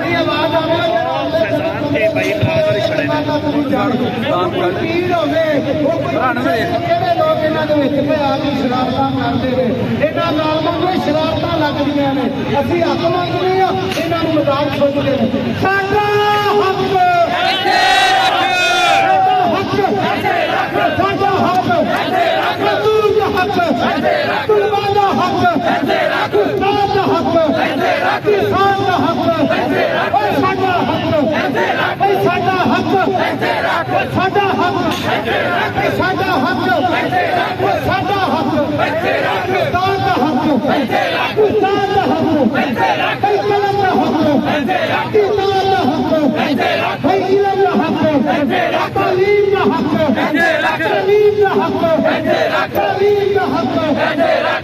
मेरी आवाज आ रही है लोग इन्होंने शरारत करते हैं इन्होंने कोई शरारत लगती ने अभी हक मंगते हैं इन्होंने मजाक सोचते हैं साडा हक साडा हक मजदूर का हक तुलबा का हक उस्ताद का हक किसान का हक साडा हक साडा हक साडा हक साडा हक साडा हक उस्ताद का हक उस्ताद का हक कलम का हक किताब का हक इल्म का हक तालीम का हक तालीम का हक तालीम का हक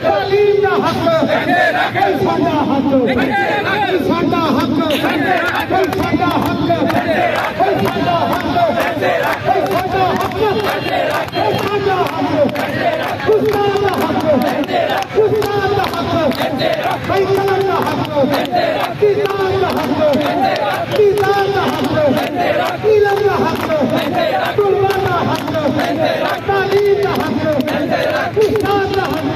तालीम का हक साडा हक साडा हक साडा हक साडा हक उस्ताद का हक उस्ताद का हक कलम का हक किताब का हक किताब का हक इल्म का हक तुलबा का हक तालीम का हक उस्ताद का हक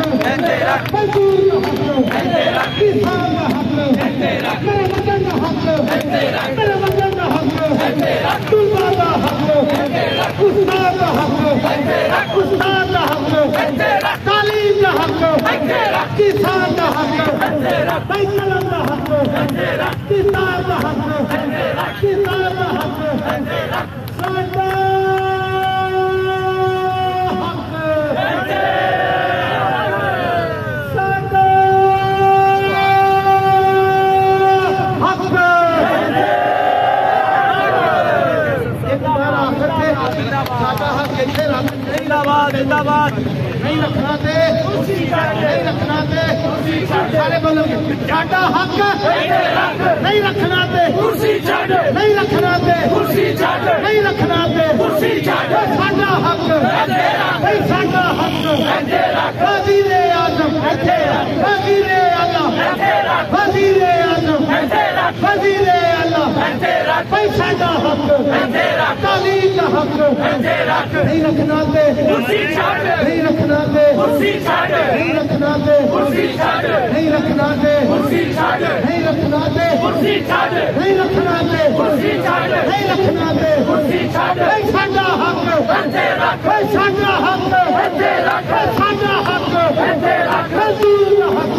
मजदूर का हक किसान का हक मेरे वतन का हक मेरे वतन का हक तुलबा का हक उस्ताद का हक उस्ताद का हक तालीम का हक किसान का हक कलम का हक किताब का हक किताब का हक साडा जिंदाबाद नहीं रखना दे नहीं रखना दे सारे बोलोगे साडा हक नहीं रखना दे नहीं रखना दे नहीं रखना दे साडा हक नहीं साडा हक वज़ीर आज़म वज़ीर आला वज़ीर आज़म वज़ीर आला भाई साडा हक तालीम का हक नहीं रखना दे नहीं रखना दे नहीं रखना दे नहीं रखना दे नहीं रखना दे नहीं रखना दे नहीं रखना दे भाई साडा हक भाई साडा हक साडा हक मजदूर का हक